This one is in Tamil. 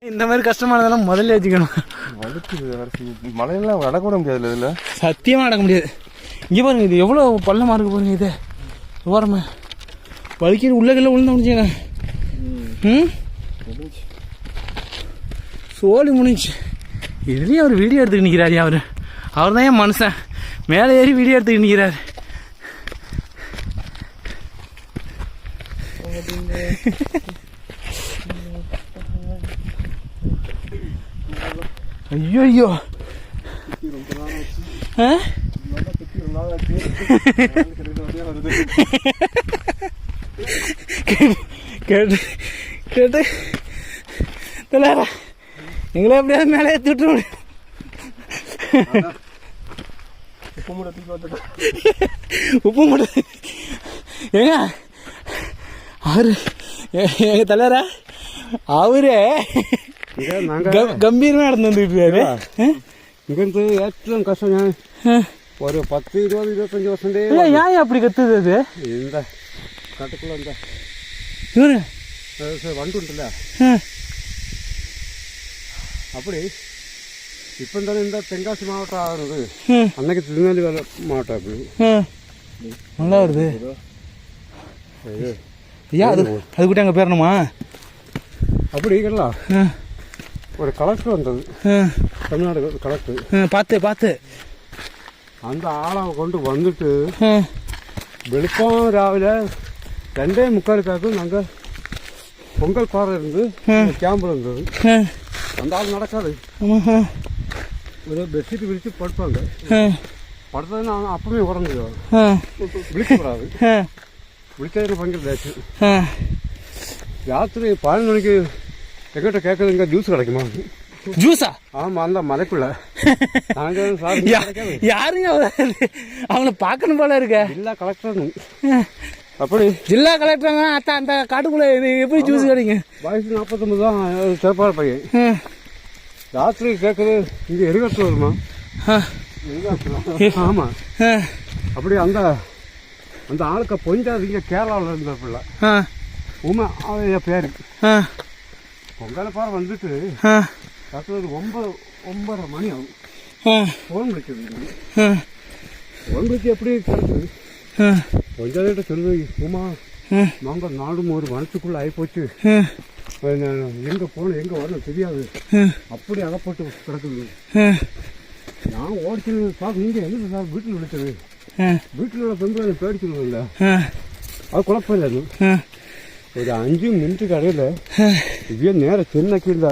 இந்த மாதிரி கஷ்டமானதெல்லாம் முதல்ல வச்சுக்கணும். மழையெல்லாம் நடக்க முடியாது இதில், சத்தியமாக நடக்க முடியாது. இங்கே பாருங்க, இது எவ்வளோ பள்ளமாக இருக்கு பாருங்க. இது ஓரமா வலிக்கிற உள்ளகெல்லாம் விழுந்தா முடிஞ்சுங்க. சோழி முடிஞ்சு. இதுலேயும் அவர் வீடியோ எடுத்துக்கிட்டு நிற்கிறாரு. அவர் தான் என் மனுஷன். மேலே ஏறி வீடியோ எடுத்துக்கிட்டு நிற்கிறாரு. ஐயோ ஐயோ கேட்டு கேட்டு எங்களை எப்படியாவது மேலே ஏற்றிட்டு உப்பு மூட்டை ஏங்க அவரு எங்க தலைவரா அவரே கம்பீரமா நடந்து வந்துருக்காரு. இங்கிருந்து ஏற்றம் கஷ்டம். ஒரு 10, 20, 25 வருஷம் ஏன் அப்படி கத்துது? அது இந்த கட்டுக்குள்ள இந்த இவரு வண்டு உண்டுல்ல, அப்படி இப்போ இருந்தாலும் இந்த தென்காசி மாவட்டம் ஆகுறது, அன்னைக்கு திருநெல்வேலி மாவட்டம். அப்படி நல்லா வருது. ஐயா அது அதுக்கிட்ட அங்கே பேரணுமா? அப்படி இருக்கலாம். ஒரு கலெக்டர் வந்தது, தமிழ்நாடு கலெக்டர். பார்த்து அந்த ஆளை கொண்டு வந்துட்டு வெளுப்பம் ராவிலே 2:45 நாங்கள் பொங்கல் பாறை இருந்து கேம்பில் இருந்தது. அந்த ஆள் நடக்காது, ஒரு பெட்ஷீட் விரித்து படுப்பாங்க. படுத்ததுன்னு அப்பவே உடஞ்சிடும், விழிக்கப்படாது. விழிச்சது பங்கிருந்தாச்சு. ராத்திரி 11 மணிக்கு எங்கிட்ட கேட்குறதுங்க ஜூஸ் கிடைக்குமா? ஜூஸா? ஆமாம், அந்த மலைக்குள்ள யாருங்க அவங்கள பார்க்கணும் போல இருக்க. ஜில்லா கலெக்டர். அப்படி ஜில்லா கலெக்டர் அந்த காட்டுக்குள்ள எப்படி ஜூஸ் கிடைக்கும்? வயசு 49 தான், சிறப்பான பையன். ராத்திரி கேட்குறது இங்கே எரிகாட்டு வருமா? ஆமாம். அப்படி அந்த அந்த ஆளுக்கு பொஞ்சாதீங்க கேரளாவில் இருந்த பிள்ளை உமா அவன் பேரு. பொங்கலை பாறை வந்துட்டு கத்துறது 9:30 மணி ஆகும். ஃபோன் விളിக்குது. ஃபோன் விളിச்சு எப்படி கிடக்குது? பொஞ்சாதிட்ட சொல்லுவேன், உமா நாங்கள் நாடும் ஒரு மனசுக்குள்ளே ஆகிப்போச்சு, எங்கே போகணும் எங்கே வரணும் தெரியாது, அப்படி அகப்பட்டு கிடக்குது. நான் ஓடிச்சு சார், நீங்கள் என்ன சார் வீட்டில் விழிச்சது? வீட்டில் உள்ள பெண்களை பேடிச்சுருவோம்ல, அது குழப்பம் இல்லை. ஒரு 5 மினிட்டுக்கு இடையில இதே நேரம் சென்னைக்கு இல்லை